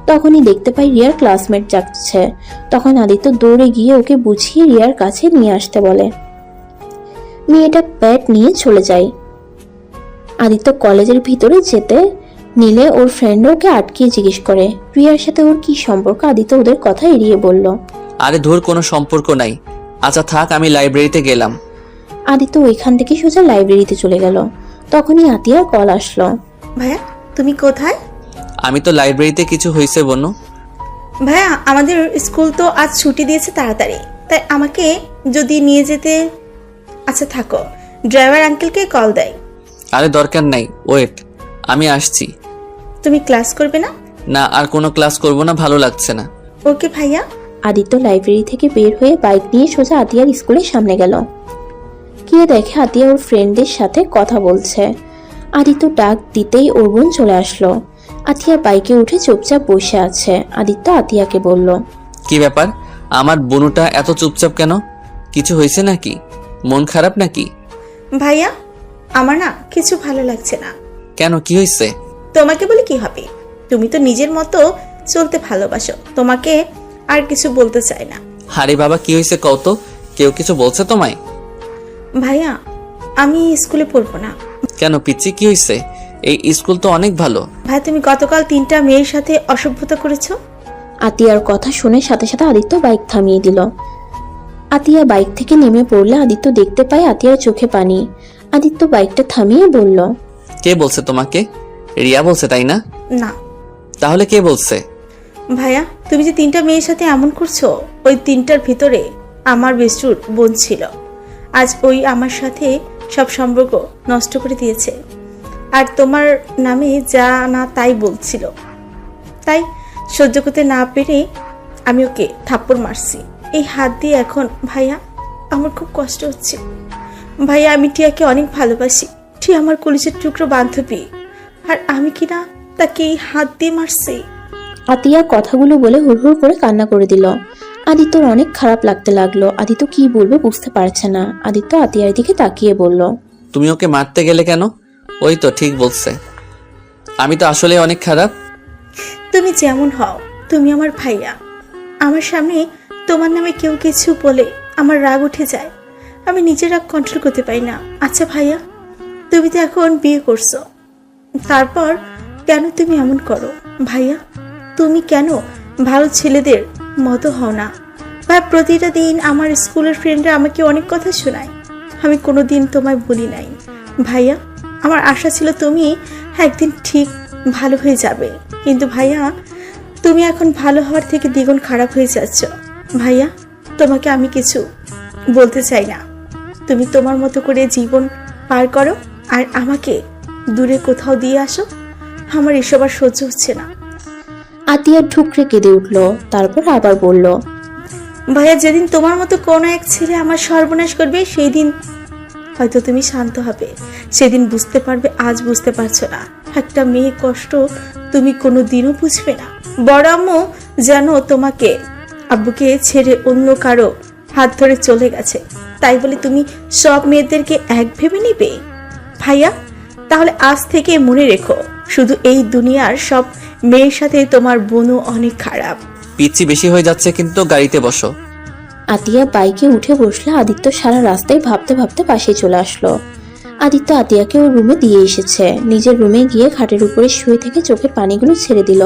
তখনই দেখতে পাই রিয়ার ক্লাসমেট যাচ্ছে। তখন আদিত্য দৌড়ে গিয়ে ওকে বুঝিয়ে রিয়ার কাছে নিয়ে আসতে বলে। মেয়েটা প্যাড নিয়ে চলে যায়। আদিত্য কলেজের ভিতরে যেতে নীলে ওর ফ্রেন্ড ওকে আটকিয়ে জিজ্ঞেস করে রিয়ার সাথে ওর কি সম্পর্ক। আদিত্য ওদের কথা এড়িয়ে বলল। আরে ধুর, কোনো সম্পর্ক নাই। আচ্ছা থাক, আমি লাইব্রেরিতে গেলাম। আদিত্য ওইখান থেকে সোজা লাইব্রেরিতে চলে গেল। তখনই আতিয়ার কল আসলো। ভাইয়া তুমি কোথায়? আমি তো লাইব্রেরিতে। কিছু হয়েছে বনু? ভাইয়া আমাদের স্কুল তো আজ ছুটি দিয়েছে তাড়াতাড়ি, তাই আমাকে যদি নিয়ে যেতে। আচ্ছা থাকো, ড্রাইভার আঙ্কেলকে কল দেয়। আরে দরকার নাই, ওয়েট, আমি আসছি। তুমি ক্লাস করবে না? না, আর কোনো ক্লাস করব না, ভালো লাগছে না। ওকে ভাইয়া। আদিত্য লাইব্রেরি থেকে বের হয়ে বাইক নিয়ে সোজা আতিয়ার স্কুলের সামনে গেল। গিয়ে দেখে আতিয়া ওর ফ্রেন্ডদের সাথে কথা বলছে। আদিত্য ডাক দিতেই ওর বোন চলে আসলো। আতিয়া বাইকে উঠে চুপচাপ বসে আছে। আদিত্য আতিয়াকে বলল, কি ব্যাপার, আমার বনুটা এত চুপচাপ কেন? কিছু হয়েছে নাকি? মন খারাপ নাকি? ভাইয়া আমার না কিছু ভালো লাগছে না। কেন, কি হয়েছে? তোমাকে বলে কি হবে, তুমি তো নিজের মতো চলতে ভালোবাসো, তোমাকে আর কিছু বলতে চাই না। আরে বাবা, কি হয়েছে কও তো? কেউ কিছু বলছে তোমায়? ভাইয়া আমি স্কুলে পড়বো না। কেন পিচ্ছি, কি হয়েছে? এই স্কুল তো অনেক ভালো। ভাই তুমি গতকাল 3টা মেয়ের সাথে অসভ্যতা করেছো। আতিয়ার কথা শুনে সাথে সাথে আদিত্য বাইক থামিয়ে দিল। আতিয়া বাইক থেকে নেমে পড়লে আদিত্য দেখতে পায় আতিয়ার চোখে পানি। আদিত্য বাইকটা থামিয়ে বলল, কে বলছে তোমাকে? রিয়া বলছে তাই না? না তাহলে কে বলছে? ভাইয়া তুমি যে 3টা মেয়ের সাথে এমন করছো, ওই 3টার ভিতরে আমার বেস্টুর বোন ছিল। আজ ওই আমার সাথে সব সম্পর্ক নষ্ট করে দিয়েছে, আর তোমার নামে যা না তাই বলছিল। তাই সহ্য করতে না পেরে আমি ওকে থাপ্পড় মারছি এই হাত দিয়ে। এখন ভাইয়া আমার খুব কষ্ট হচ্ছে। ভাইয়া আমি টিয়াকে অনেক ভালোবাসি, টিয়া আমার কলিজার টুকরো বান্ধবী, আর আমি কিনা তাকে এই হাত দিয়ে মারছি। আতিয়া কথাগুলো বলে হুড়হুড় করে কান্না করে দিল। আদিত্যর অনেক খারাপ লাগতে লাগলো। আদিত্য কি বলবে বুঝতে পারছে না। আদিত্য আতিয়ার দিকে তাকিয়ে বলল, তুমি ওকে মারতে গেলে কেন? ওই তো ঠিক বলছে, আমি তো আসলে অনেক খারাপ। তুমি যেমন হও, তুমি আমার ভাইয়া। আমার সামনে তোমার নামে কেউ কিছু বলে আমার রাগ উঠে যায়, আমি নিজের রাগ কন্ট্রোল করতে পারি না। আচ্ছা ভাইয়া তুমি তো এখন বিয়ে করছো, তারপর কেন তুমি এমন করো? ভাইয়া তুমি কেন ভালো ছেলেদের মতো হও না? ভাই প্রতিটা দিন আমার স্কুলের ফ্রেন্ডরা আমাকে অনেক কথা শোনায়, আমি কোনোদিন তোমায় বলি নাই। ভাইয়া আমার আশা ছিল তুমি একদিন ঠিক ভালো হয়ে যাবে, কিন্তু ভাইয়া তুমি এখন ভালো হওয়ার থেকে দ্বিগুণ খারাপ হয়ে যাচ্ছ। ভাইয়া তোমাকে আমি কিছু বলতে চাই না, তুমি তোমার মতো করে জীবন পার করো আর আমাকে দূরে কোথাও দিয়ে আসো। আমার এসব আর সহ্য হচ্ছে না। আতিয়া ঠুকরে কেঁদে উঠল। তারপর আবার বলল, ভাইয়া যেদিন তোমার মতো কোনো এক ছেলে আমার সর্বনাশ করবে সেই দিন হয়তো তুমি শান্ত হবে, সেদিন বুঝতে পারবে আজ বুঝতে পারছো না। একটা মেয়ে কষ্ট তুমি কোনো দিনও বুঝবে না। বড় আম্মু যেন তোমাকে আব্বুকে ছেড়ে অন্য কারো হাত ধরে চলে গেছে, তাই বলে তুমি সব মেয়েদেরকে এক ভেবে নিবে? ভাইয়া তাহলে আজ থেকে মনে রেখো, শুধু এই দুনিয়ার সব মেয়ের সাথে তোমার বোনও অনেক খারাপ। পিচ্ছি বেশি হয়ে যাচ্ছে কিন্তু, গাড়িতে বসো। আতিয়া বাইকে উঠে বসলে। আদিত্য সারা রাস্তায় ভাবতে ভাবতে পাশে চলে আসলো। আদিত্য আতিয়াকে ওর রুমে দিয়ে এসেছে। নিজের রুমে গিয়ে খাটের উপরে শুয়ে থেকে চোখের পানিগুলো ছেড়ে দিল।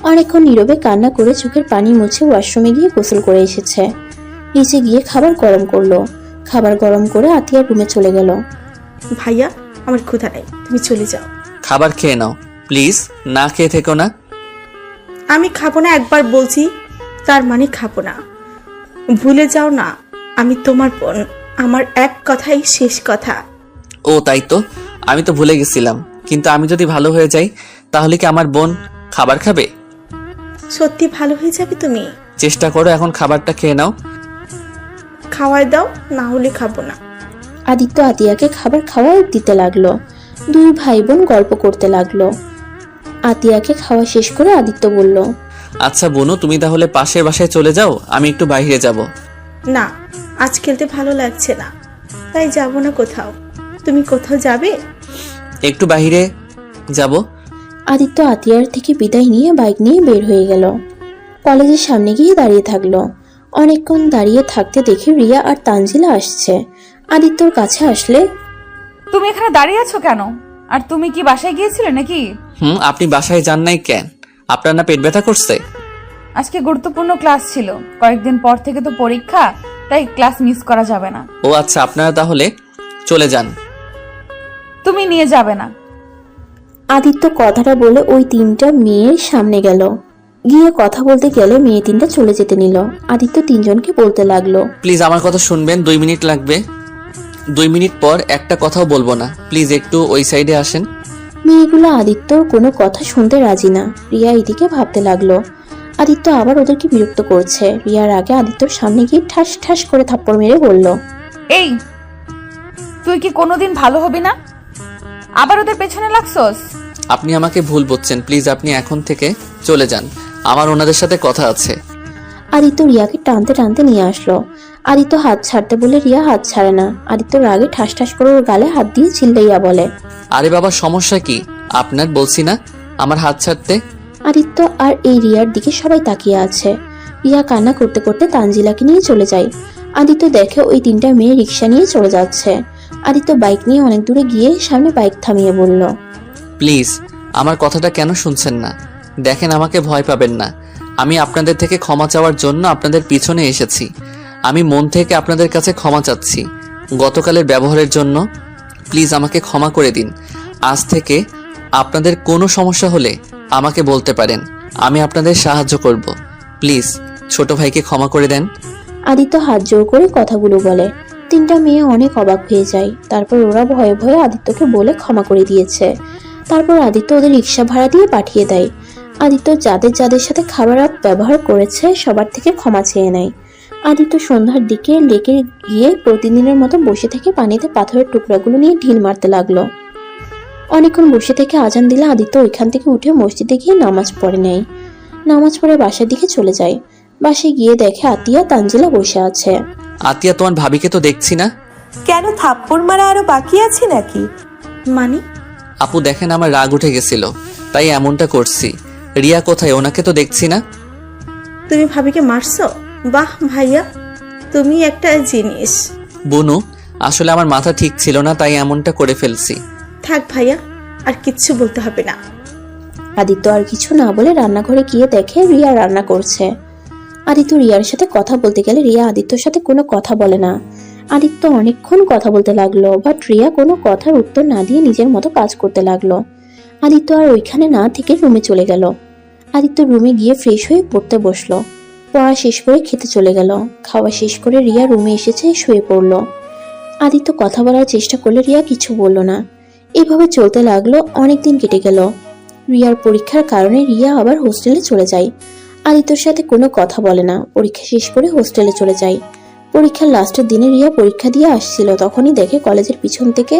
অনেকক্ষণ নীরবে কান্না করে চোখের পানি মুছে ওয়াশরুমে গিয়ে গোসল করে এসেছে। নিচে গিয়ে খাবার গরম করলো। খাবার গরম করে আতিয়ার রুমে চলে গেল। ভাইয়া আমার ক্ষুধা নেই, তুমি চলে যাও। খাবার খেয়ে নাও প্লিজ, না খেয়ে থেকো না। আমি খাবো না, একবার বলছি তার মানে খাবো না। ভুলে যাও না আমি তোমার বোন, আমার এক কথাই শেষ কথা। ও তাই তো, আমি তো ভুলে গেছিলাম। কিন্তু আমি যদি ভালো হয়ে যাই তাহলে কি আমার বোন খাবার খাবে? সত্যি ভালো হয়ে যাবে তুমি? চেষ্টা করো, এখন খাবারটা খেয়ে নাও। খাওয়ায় দাও, না হলে খাবো না। আদিত্য আতিয়াকে খাবার খাওয়াই দিতে লাগলো। দুই ভাই বোন গল্প করতে লাগলো। আতিয়াকে খাওয়া শেষ করে আদিত্য বলল, আচ্ছা বোনু, তুমি তাহলে পাশের বাসায় চলে যাও, আমি একটু বাইরে যাব। না আজ খেলতে ভালো লাগছে না, তাই যাবো না কোথাও। তুমি কোথাও যাবে? একটু বাইরে যাব। আদিত্য আতিয়ার থেকে বিদায় নিয়ে বাইক নিয়ে বের হয়ে গেল। কলেজের সামনে গিয়ে দাঁড়িয়ে থাকলো। অনেকক্ষণ দাঁড়িয়ে থাকতে দেখে রিয়া আর তানজিলা আসছে। আদিত্যর কাছে আসলে, তুমি এখানে দাঁড়িয়ে আছো কেন? আর তুমি কি বাসায় গিয়েছিলে নাকি? আপনি বাসায় যান নাই কেন? আপনার না পেট ব্যথা করছে? আজকে গুরুত্বপূর্ণ ক্লাস ছিল, কয়েকদিন পর থেকে তো পরীক্ষা, তাই ক্লাস মিস করা যাবে না। ও আচ্ছা, আপনারা তাহলে চলে যান। তুমি নিয়ে যাবে না। আদিত্য কথাটা বলে ওই তিনটা মেয়ের সামনে গেল। গিয়ে কথা বলতে গেলে মেয়ে তিনটা চলে যেতে নিল। আদিত্য তিনজনকে বলতে লাগলো, প্লিজ আমার কথা শুনবেন, 2 মিনিট লাগবে। 2 মিনিট পর একটা কথাও বলবো না, প্লিজ একটু ওই সাইডে আসেন। মেয়েগুলো আদিত্যর কোনো কথা শুনতে রাজি না। রিয়া এদিকে ভাবতে লাগলো, আদিত্য আবার ওদেরকে বিরক্ত করছে। রিয়ার আগে আদিত্যর সামনে গিয়ে ঠাস ঠাস করে থাপ্পড় মেরে বলল, এই, তুই কি কোনোদিন ভালো হবি না? আবার ওদের পেছনে লাগছস। আপনি আমাকে ভুল বুঝছেন, প্লিজ আপনি এখন থেকে চলে যান, আমার ওনাদের সাথে কথা আছে। আদিত্য রিয়াকে টানতে টানতে নিয়ে আসলো। আদিত্য হাত ছাড়তে বলে রিয়া হাত ছাড়ে না। আদিত্য রাগে ঠাস ঠাস করে ওর গালে হাত দিয়ে চিল্লাইয়া বলে, আরে বাবা, সমস্যা কি আপনার? বলছি না আমার হাত ছাড়তে। আদিত্য আর এই রিয়ার দিকে সবাই তাকিয়ে আছে। রিয়া কান্না করতে করতে তানজিলাকে নিয়ে চলে যায়। আদিত্য দেখে ওই তিনটা মেয়ে রিক্সা নিয়ে চলে যাচ্ছে। আদিত্য বাইক নিয়ে অনেক দূরে গিয়ে সামনে বাইক থামিয়ে বলল, প্লিজ আমার কথাটা কেন শুনছেন না? দেখেন, আমাকে ভয় পাবেন না, আমি আপনাদের থেকে ক্ষমা চাওয়ার জন্য আপনাদের পিছনে এসেছি। আমি মন থেকে আপনাদের কাছে ক্ষমা চাচ্ছি গতকালের ব্যবহারের জন্য। প্লিজ আমাকে ক্ষমা করে দিন। আজ থেকে আপনাদের কোনো সমস্যা হলে আমাকে বলতে পারেন, আমি আপনাদের সাহায্য করব। প্লিজ ছোট ভাইকে ক্ষমা করে দেন। আদিত্য হাত জোর করে কথাগুলো বলে। তিনটা মেয়ে অনেক অবাক হয়ে যায়। তারপর ওরা ভয়ে ভয়ে আদিত্যকে বলে ক্ষমা করে দিয়েছে। তারপর আদিত্য ওদের রিক্সা ভাড়া দিয়ে পাঠিয়ে দেয়। আদিত্য যাদের যাদের সাথে খারাপ ব্যবহার করেছে সবার থেকে ক্ষমা চেয়ে নেয়। আদিত্য সন্ধ্যার দিকে লেকে গিয়ে প্রতিদিনের মতো বসে থেকে পানিতে পাথরের টুকরাগুলো নিয়ে ঢিল মারতে লাগলো। অনেকক্ষণ বসে থেকে আজান দিলে আদিত্য ওইখান থেকে উঠে মসজিদে গিয়ে নামাজ পড়ে নেয়। নামাজ পড়ে বাসার দিকে চলে যায়। বাসায় গিয়ে দেখে আতিয়া তানজিলা বসে আছে। আতিয়া, তোমার ভাবিকে তো দেখছি না। কেন, থাপ্পড় মারা আরো বাকি আছে নাকি? মানে? আপু দেখেন, আমার রাগ উঠে গেছিল তাই এমনটা করছি। রিয়া কোথায়? ওনাকে তো দেখছি না। তুমি ভাবিকে মারছো? বাহ ভাইয়া, তুমি একটা জিনিস। বনু, আসলে আমার মাথা ঠিক ছিল না তাই এমনটা করে ফেলছি। থাক ভাইয়া, আর কিচ্ছু বলতে হবে না। আদিত্য আর কিছু না বলে রান্নাঘরে গিয়ে দেখে রিয়া রান্না করছে। আদিত্য রিয়ার সাথে কথা বলতে গেলে রিয়া আদিত্যর সাথে কোনো কথা বলে না। আদিত্য অনেকক্ষণ কথা বলতে লাগলো, বাট রিয়া কোনো কথার উত্তর না দিয়ে নিজের মতো কাজ করতে লাগলো। আদিত্য আর ওইখানে না থেকে রুমে চলে গেল। আদিত্য রুমে গিয়ে ফ্রেশ হয়ে পড়তে বসলো। পড়া শেষ করে খেতে চলে গেল। খাওয়া শেষ করে রিয়া রুমে এসেছে, শুয়ে পড়লো। আদিত্য কথা বলার চেষ্টা করলে রিয়া কিছু বলল না। এইভাবে চলতে লাগলো। অনেকদিন কেটে গেল। রিয়ার পরীক্ষার কারণে রিয়া আবার হোস্টেলে চলে যায়। আদিত্যর সাথে কোনো কথা বলে না। পরীক্ষা শেষ করে হোস্টেলে চলে যায়। পরীক্ষার লাস্টের দিনে রিয়া পরীক্ষা দিয়ে আসছিল, তখনই দেখে কলেজের পিছন থেকে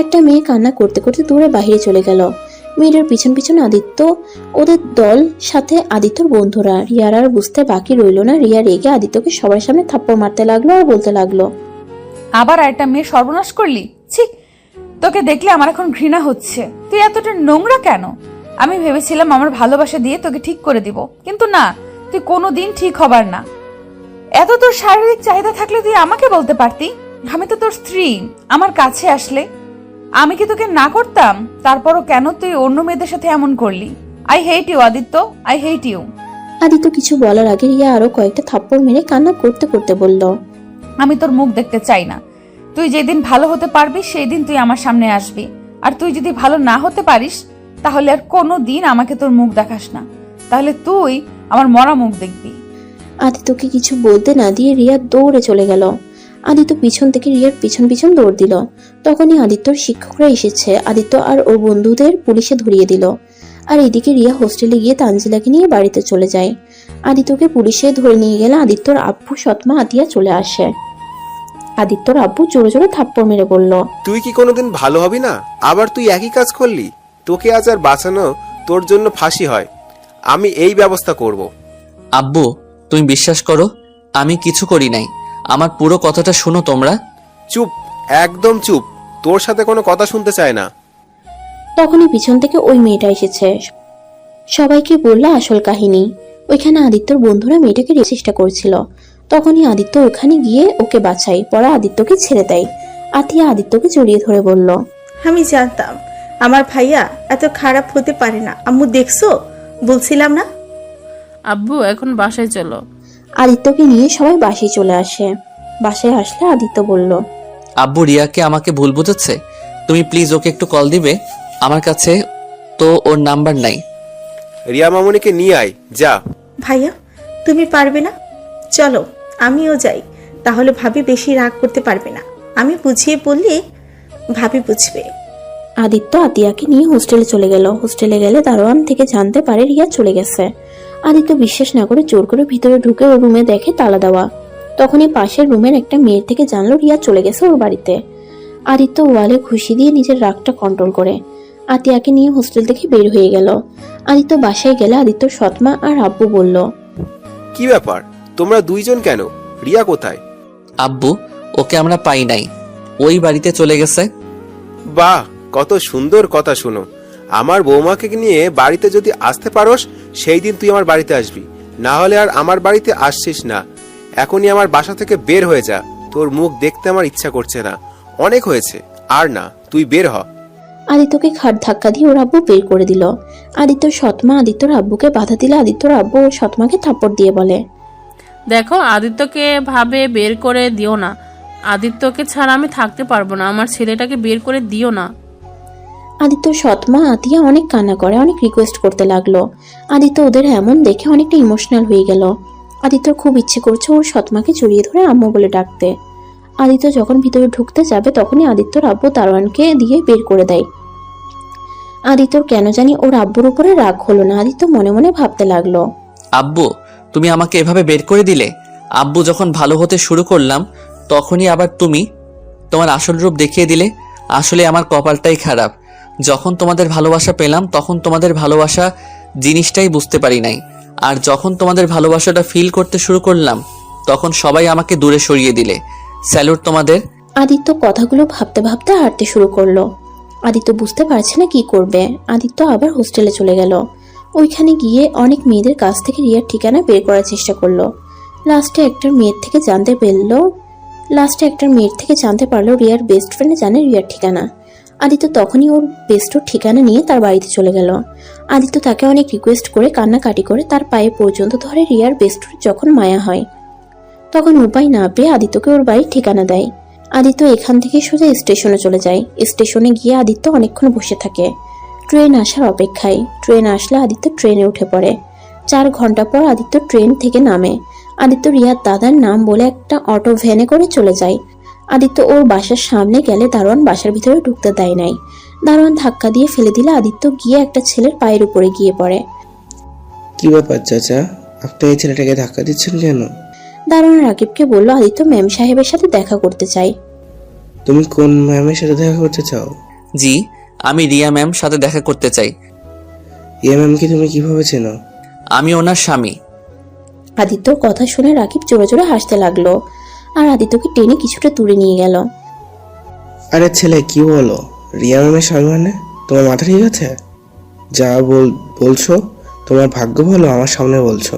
একটা মেয়ে কান্না করতে করতে দূরে বাইরে চলে গেল। মেয়েটার পিছন পিছন আদিত্য, ওদের দল সাথে আদিত্যর বন্ধুরা। রিয়ার আর বুঝতে বাকি রইল না। রিয়া রেগে আদিত্যকে সবার সামনে থাপ্পড় মারতে লাগলো আর বলতে লাগলো, আবার একটা মেয়ে সর্বনাশ করলি। ছি, তোকে দেখলে আমার এখন ঘৃণা হচ্ছে। তুই এতটা নোংরা কেন? আমি ভেবেছিলাম আমার ভালোবাসা দিয়ে তোকে ঠিক করে দিব, কিন্তু না, তুই কোনোদিন ঠিক হবার না। এত তোর শারীরিক চাহিদা থাকলে তুই আমাকে বলতে পারতি। আমি তো তোর স্ত্রী। আমার কাছে আসলে আমি কি তোকে না করতাম? তারপরও কেন তুই অন্য মেয়েদের সাথে এমন করলি? I hate you Aditya, I hate you. Aditya কিছু বলার আগে রিয়া আরো কয়েকটা থাপ্পড় মেরে কান্না করতে করতে বলল, আমি তোর মুখ দেখতে চাই না। তুই যেদিন ভালো হতে পারবি সেই দিন তুই আমার সামনে আসবি। আর তুই যদি ভালো না হতে পারিস তাহলে আর কোনো দিন আমাকে তোর মুখ দেখাস না। তাহলে তুই আমার মরা মুখ দেখবি। আদিত্যকে কিছু বলতে না দিয়ে রিয়া দৌড়ে চলে গেল। আদিত্য পিছন থেকে রিয়ার পিছন পিছন দৌড় দিল। তখনই আদিত্যর শিক্ষকরা এসেছে। আদিত্য আর ওর বন্ধুদের পুলিশে ধরিয়ে দিল। আর এদিকে রিয়া হোস্টেলে গিয়ে তানজিলাকে নিয়ে বাড়িতে চলে যায়। আদিত্যকে পুলিশে ধরে নিয়ে গেলে আদিত্যর আব্বু সৎমা আতিয়া চলে আসে। আদিত্যর আব্বু জোরে জোরে থাপ্পড় মেরে বলল, তুই কি কোনোদিন ভালো হবি না? আবার তুই একই কাজ করলি। তোকে আজ আর বাঁচানো তোর জন্য ফাঁসি হয়। আমি এই ব্যবস্থা করব। আব্বু, তুমি বিশ্বাস করো আমি কিছু করি নাই। আমার পুরো কথাটা শুনো তোমরা। চুপ, একদম চুপ। তোর সাথে কোনো কথা শুনতে চায় না। তখনই পিছন থেকে ওই মেয়েটা এসেছে। সবাইকে বলল আসল কাহিনী। ওইখানে আদিত্যর বন্ধুরা মেয়েটাকে চেষ্টা করছিল। তখনই আদিত্য ওখানে গিয়ে ওকে বাঁচায়। পরে আদিত্যকে ছেড়ে দেয়। আতিয়া আদিত্যকে জড়িয়ে ধরে বলল, আমি জানতাম আমার ভাইয়া এত খারাপ হতে পারে না। আম্মু দেখছো, বলছিলাম না? আব্বু এখন বাসায় চলো। আদিত্যকে নিয়ে সবাই বাসায় চলে আসে। বাসায় আসলে আদিত্য বলল, আব্বু রিয়াকে আমাকে ভুল বুঝেছে। তুমি প্লিজ ওকে একটু কল দিবে, আমার কাছে তো ওর নাম্বার নাই। রিয়া মামুনিকে নিয়ে আয়, যা। ভাইয়া তুমি পারবে না? চলো আমিও যাই, তাহলে ভাবি বেশি রাগ করতে পারবে না। আমি বুঝিয়ে বললে ভাবি বুঝবে। আদিত্য আতিয়াকে নিয়ে হোস্টেলে চলে গেল। হোস্টেলে গেলে দারোয়ান থেকে জানতে পারে রিয়া চলে গেছে। আদিত্য বিশ্বাস না করে জোর করে ভিতরে ঢুকে ওর রুমে দেখে তালা দেওয়া। তখনই পাশের রুমের একটা মেয়ের থেকে জানলো রিয়া চলে গেছে ওর বাড়িতে। আদিত্য ওয়ালে ঘুষি দিয়ে নিজের রাগটা কন্ট্রোল করে আতিয়াকে নিয়ে হোস্টেল থেকে বের হয়ে গেল। আদিত্য বাসায় গেলে আদিত্যর সৎমা আর আব্বু বলল, কি ব্যাপার, তোমরা দুইজন কেন? রিয়া কোথায়? আব্বু ওকে আমরা পাই নাই, ওই বাড়িতে চলে গেছে। বাহ, কত সুন্দর কথা শুনো। আমার বৌমাকে নিয়ে বাড়িতে যদি আসতে পারোস, সেই দিন তুই আমার বাড়িতে আসবি, না হলে আর আমার বাড়িতে আসছিস না। এখনই আমার বাসা থেকে বের হয়ে যা, তোর মুখ দেখতে আমার ইচ্ছা করছে না। অনেক হয়েছে, আর না, তুই বের হ। আদিত্যকে খাট ধাক্কা দিয়ে ওর আব্বু বের করে দিল। আদিত্যর সৎমা আদিত্যর আব্বুকে বাধা দিলে আদিত্যর আব্বু ওর সৎমাকে থাপ্পড় দিয়ে বলে, দেখো, আদিত্যকে ভাবে বের করে দিও না। আদিত্যকে ছাড়া আমি থাকতে পারবো না। আমার ছেলেটাকে বের করে দিও না। আদিত্যর সৎমা আতিয়া অনেক কান্না করে, অনেক রিকোয়েস্ট করতে লাগলো। আদিত্য ওদের এমন দেখে অনেকটা ইমোশনাল হয়ে গেল। আদিত্যর খুব ইচ্ছে করছে ওর সৎমাকে জড়িয়ে ধরে আম্মু বলে ডাকতে। আদিত্য যখন ভিতরে ঢুকতে যাবে তখনই আদিত্যর আব্বু দারোয়ানকে দিয়ে বের করে দেয়। আদিত্যর কেন জানি ওর আব্বুর উপরে রাগ হলো না। আদিত্য মনে মনে ভাবতে লাগলো, আব্বু তুমি আমাকে এভাবে বের করে দিলে। আব্বু যখন ভালো হতে শুরু করলাম তখনই আবার তুমি তোমার আসল রূপ দেখিয়ে দিলে। আসলে আমার কপালটাই খারাপ। যখন তোমাদের ভালোবাসা পেলাম তখন তোমাদের ভালোবাসা জিনিসটাই বুঝতে পারি নাই, আর যখন তোমাদের ভালোবাসাটা ফিল করতে শুরু করলাম তখন সবাই আমাকে দূরে সরিয়ে দিলে। স্যালুট তোমাদের। আদিত্য কথাগুলো ভাবতে ভাবতে হাঁটতে শুরু করলো। আদিত্য বুঝতে পারছে না কি করবে। আদিত্য আবার হোস্টেলে চলে গেল। ওইখানে গিয়ে অনেক মেয়েদের কাছ থেকে রিয়ার ঠিকানা বের করার চেষ্টা করলো। লাস্টে একটা মেয়ের থেকে জানতে পারলো রিয়ার বেস্ট ফ্রেন্ড জানে রিয়ার ঠিকানা। আদিত্য তখনই ওর বেস্টর ঠিকানা নিয়ে তার বাড়িতে চলে গেল। আদিত্য তাকে অনেক রিকোয়েস্ট করে কান্নাকাটি করে তার পায়ে পর্যন্ত ধরে রিয়ার বেস্টর যখন মায়া হয় তখন উপায় না পেয়ে আদিত্যকে ওর বাড়ির ঠিকানা দেয়। আদিত্য এখান থেকে সোজা স্টেশনে চলে যায়। স্টেশনে গিয়ে আদিত্য অনেকক্ষণ বসে থাকে ট্রেন আসার অপেক্ষায়। ট্রেন আসলে আদিত্য ট্রেনে উঠে পড়ে। 4 ঘন্টা পর আদিত্য ট্রেন থেকে নামে। আদিত্য রিয়ার দাদার নাম বলে একটা অটো ভ্যানে করে চলে যায়। আদিত্য ওর বাসার সামনে গেলে দারোয়ান বাসার ভিতরে ঢুকতে দেয় নাই। দারোয়ান ধাক্কা দিয়ে ফেলে দিলে আদিত্য গিয়ে একটা ছেলের পায়ের উপরে গিয়ে পড়ে। কি ব্যাপার চাচা, আপনি এই ছেলেটাকে ধাক্কা দিচ্ছেন কেন? দারোয়ান রাকিবকে বলল, আদিত্য ম্যাম সাহেবের সাথে দেখা করতে চাই। তুমি কোন ম্যামের সাথে দেখা করতে চাও? জি, আমি রিয়া ম্যাম সাথে দেখা করতে চাই। ইয়ে ম্যামকে তুমি কিভাবে চেনো? আমি ওনার স্বামী। আদিত্যর কথা শুনে রাকিব জোরে জোরে হাসতে লাগলো আর আদিত্যকে টেনে কিছুটা দূরে নিয়ে গেল। আরে ছেলে, কি বলো? রিয়া ম্যামের স্বামী মানে? তোমার মাথা ঠিক আছে? যা বলছো, তোমার ভাগ্য ভালো আমার সামনে বলছো।